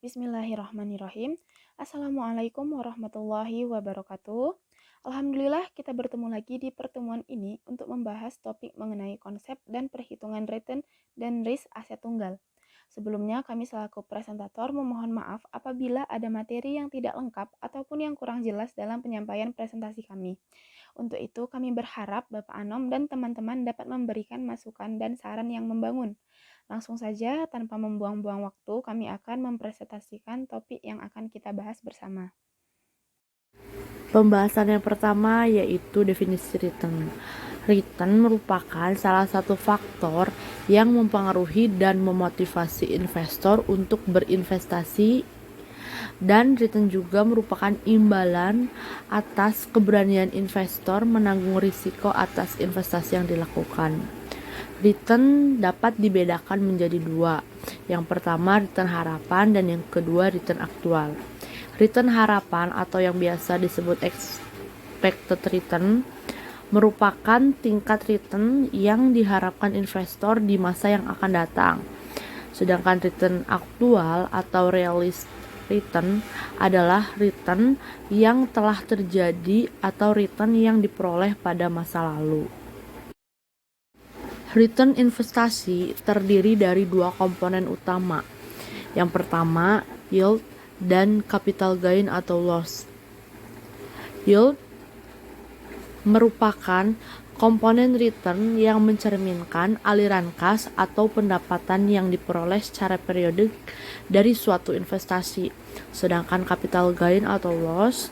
Bismillahirrahmanirrahim. Assalamualaikum warahmatullahi wabarakatuh. Alhamdulillah kita bertemu lagi di pertemuan ini untuk membahas topik mengenai konsep dan perhitungan return dan risk aset tunggal. Sebelumnya kami selaku presentator memohon maaf apabila ada materi yang tidak lengkap ataupun yang kurang jelas dalam penyampaian presentasi kami. Untuk itu kami berharap Bapak Anom dan teman-teman dapat memberikan masukan dan saran yang membangun. Langsung saja, tanpa membuang-buang waktu, kami akan mempresentasikan topik yang akan kita bahas bersama. Pembahasan yang pertama yaitu definisi return. Return merupakan salah satu faktor yang mempengaruhi dan memotivasi investor untuk berinvestasi, dan return juga merupakan imbalan atas keberanian investor menanggung risiko atas investasi yang dilakukan. Return dapat dibedakan menjadi dua. Yang pertama return harapan dan yang kedua return aktual. Return harapan atau yang biasa disebut expected return merupakan tingkat return yang diharapkan investor di masa yang akan datang. Sedangkan return aktual atau realistic return adalah return yang telah terjadi atau return yang diperoleh pada masa lalu. Return investasi terdiri dari dua komponen utama. Yang pertama, yield dan capital gain atau loss. Yield merupakan komponen return yang mencerminkan aliran kas atau pendapatan yang diperoleh secara periodik dari suatu investasi. Sedangkan capital gain atau loss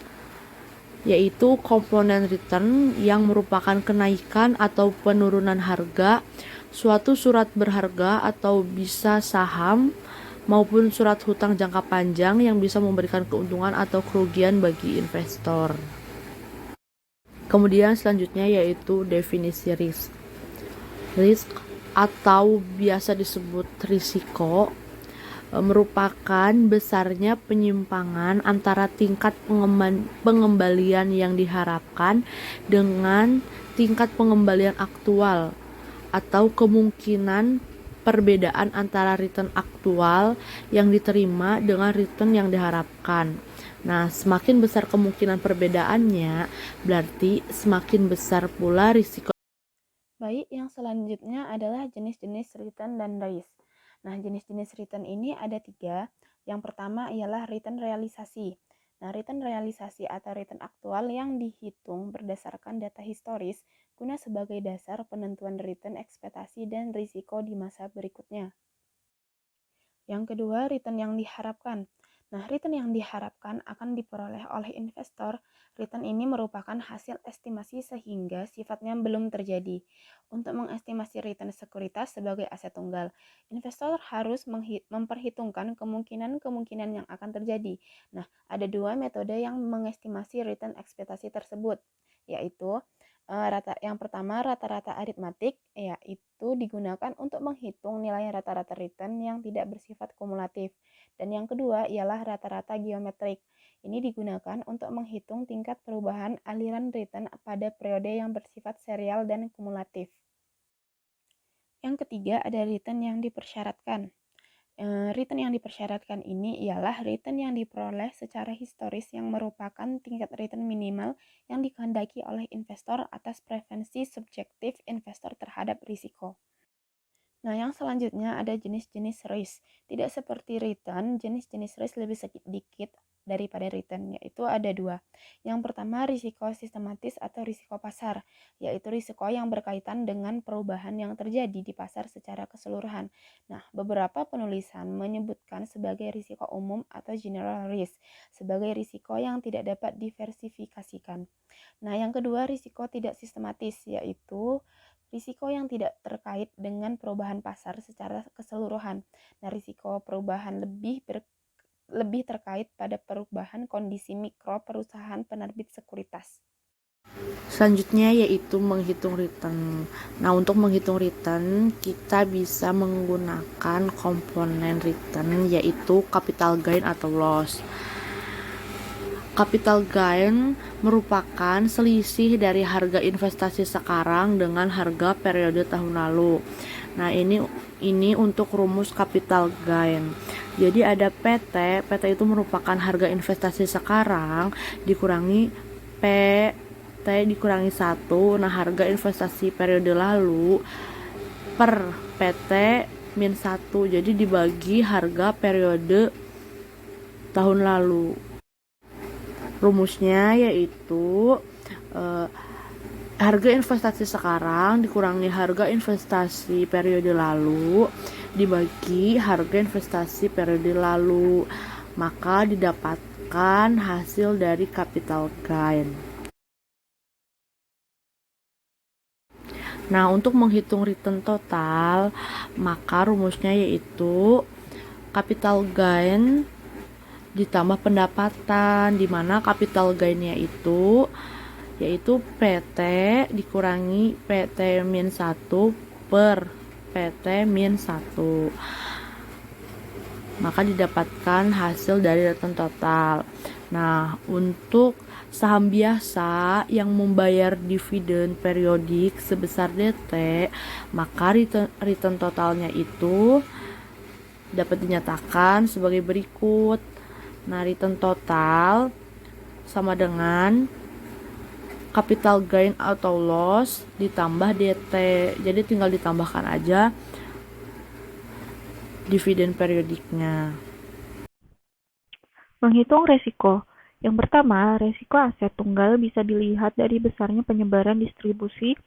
yaitu komponen return yang merupakan kenaikan atau penurunan harga suatu surat berharga atau bisa saham maupun surat hutang jangka panjang yang bisa memberikan keuntungan atau kerugian bagi investor. Kemudian selanjutnya yaitu definisi risk. Risk atau biasa disebut risiko merupakan besarnya penyimpangan antara tingkat pengembalian yang diharapkan dengan tingkat pengembalian aktual atau kemungkinan perbedaan antara return aktual yang diterima dengan return yang diharapkan. Nah, semakin besar kemungkinan perbedaannya, berarti semakin besar pula risiko. Baik, yang selanjutnya adalah jenis-jenis return dan risk. Nah, jenis-jenis return ini ada 3. Yang pertama ialah return realisasi. Nah, return realisasi atau return aktual yang dihitung berdasarkan data historis guna sebagai dasar penentuan return ekspektasi dan risiko di masa berikutnya. Yang kedua, return yang diharapkan. Nah, return yang diharapkan akan diperoleh oleh investor. Return ini merupakan hasil estimasi sehingga sifatnya belum terjadi. Untuk mengestimasi return sekuritas sebagai aset tunggal, investor harus memperhitungkan kemungkinan-kemungkinan yang akan terjadi. Nah, ada 2 metode yang mengestimasi return ekspektasi tersebut, yaitu yang pertama rata-rata aritmatik, yaitu digunakan untuk menghitung nilai rata-rata return yang tidak bersifat kumulatif. Dan yang kedua ialah rata-rata geometrik. Ini digunakan untuk menghitung tingkat perubahan aliran return pada periode yang bersifat serial dan kumulatif. Yang ketiga ada return yang dipersyaratkan. Return yang dipersyaratkan ini ialah return yang diperoleh secara historis yang merupakan tingkat return minimal yang dikehendaki oleh investor atas preferensi subjektif investor terhadap risiko. Nah, yang selanjutnya ada jenis-jenis risk. Tidak seperti return, jenis-jenis risk lebih sedikit daripada return, yaitu ada 2. Yang pertama, risiko sistematis atau risiko pasar, yaitu risiko yang berkaitan dengan perubahan yang terjadi di pasar secara keseluruhan. Nah, beberapa penulisan menyebutkan sebagai risiko umum atau general risk, sebagai risiko yang tidak dapat diversifikasikan. Nah, yang kedua, risiko tidak sistematis, yaitu risiko yang tidak terkait dengan perubahan pasar secara keseluruhan. Nah, risiko perubahan lebih terkait pada perubahan kondisi mikro perusahaan penerbit sekuritas. Selanjutnya yaitu menghitung return. Nah, untuk menghitung return kita bisa menggunakan komponen return yaitu capital gain atau loss. Capital gain merupakan selisih dari harga investasi sekarang dengan harga periode tahun lalu. Nah, ini untuk rumus capital gain. Jadi ada PT, PT itu merupakan harga investasi sekarang dikurangi PT dikurangi 1. Nah, harga investasi periode lalu per PT min 1. Jadi dibagi harga periode tahun lalu. Rumusnya yaitu harga investasi sekarang dikurangi harga investasi periode lalu dibagi harga investasi periode lalu, maka didapatkan hasil dari capital gain. Nah, untuk menghitung return total, maka rumusnya yaitu capital gain ditambah pendapatan, di mana capital gainnya yaitu PT dikurangi PT min 1 per PT min 1. Maka didapatkan hasil dari return total. Nah, untuk saham biasa yang membayar dividen periodik sebesar DT, maka return totalnya itu dapat dinyatakan sebagai berikut. Nah, return total sama dengan capital gain atau loss ditambah DT. Jadi tinggal ditambahkan aja dividen periodiknya. Menghitung resiko. Yang pertama, resiko aset tunggal bisa dilihat dari besarnya penyebaran distribusi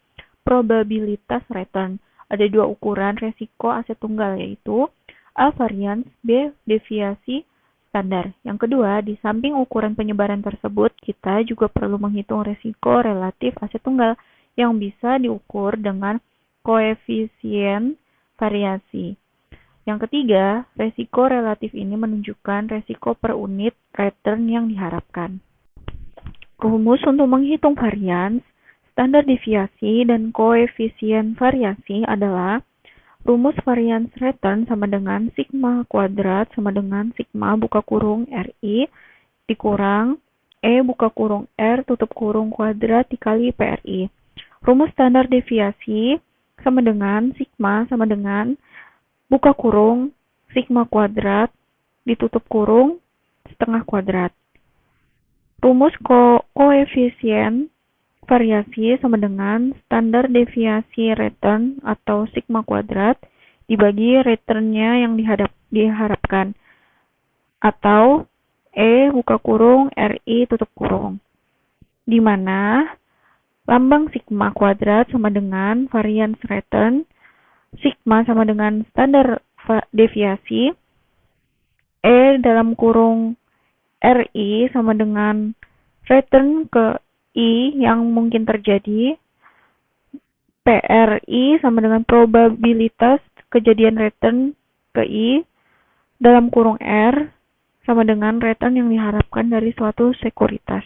probabilitas return. Ada dua ukuran resiko aset tunggal, yaitu A. Variance, B. Deviasi standar. Yang kedua, di samping ukuran penyebaran tersebut, kita juga perlu menghitung resiko relatif aset tunggal yang bisa diukur dengan koefisien variasi. Yang ketiga, resiko relatif ini menunjukkan resiko per unit return yang diharapkan. Rumus untuk menghitung varians, standar deviasi, dan koefisien variasi adalah rumus variance return sama dengan sigma kuadrat sama dengan sigma buka kurung RI dikurang E buka kurung R tutup kurung kuadrat dikali PRI. Rumus standar deviasi sama dengan sigma sama dengan buka kurung sigma kuadrat ditutup kurung setengah kuadrat. Rumus koefisien variasi sama dengan standar deviasi return atau sigma kuadrat dibagi returnnya yang diharapkan atau E buka kurung RI tutup kurung, di mana lambang sigma kuadrat sama dengan variance return, sigma sama dengan standar deviasi, E dalam kurung RI sama dengan return ke I yang mungkin terjadi, PRI sama dengan probabilitas kejadian return ke I dalam kurung R sama dengan return yang diharapkan dari suatu sekuritas.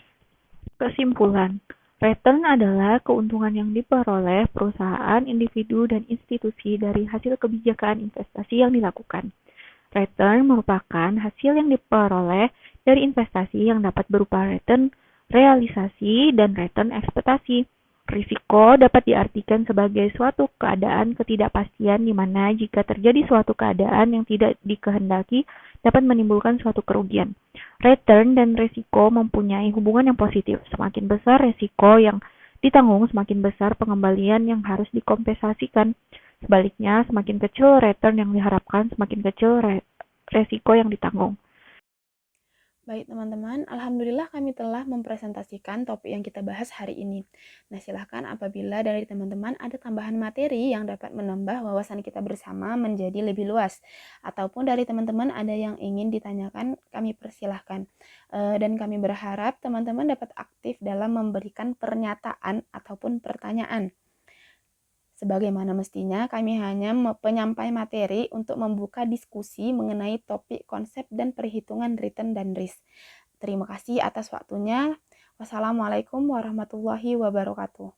Kesimpulan, return adalah keuntungan yang diperoleh perusahaan, individu, dan institusi dari hasil kebijakan investasi yang dilakukan. Return merupakan hasil yang diperoleh dari investasi yang dapat berupa return realisasi dan return ekspektasi. Risiko dapat diartikan sebagai suatu keadaan ketidakpastian di mana jika terjadi suatu keadaan yang tidak dikehendaki dapat menimbulkan suatu kerugian. Return dan risiko mempunyai hubungan yang positif. Semakin besar risiko yang ditanggung, semakin besar pengembalian yang harus dikompensasikan. Sebaliknya, semakin kecil return yang diharapkan, semakin kecil resiko yang ditanggung. Baik teman-teman, alhamdulillah kami telah mempresentasikan topik yang kita bahas hari ini. Nah, silahkan apabila dari teman-teman ada tambahan materi yang dapat menambah wawasan kita bersama menjadi lebih luas, ataupun dari teman-teman ada yang ingin ditanyakan, kami persilahkan. Dan kami berharap teman-teman dapat aktif dalam memberikan pernyataan ataupun pertanyaan. Sebagaimana mestinya, kami hanya penyampai materi untuk membuka diskusi mengenai topik, konsep, dan perhitungan return dan risk. Terima kasih atas waktunya. Wassalamualaikum warahmatullahi wabarakatuh.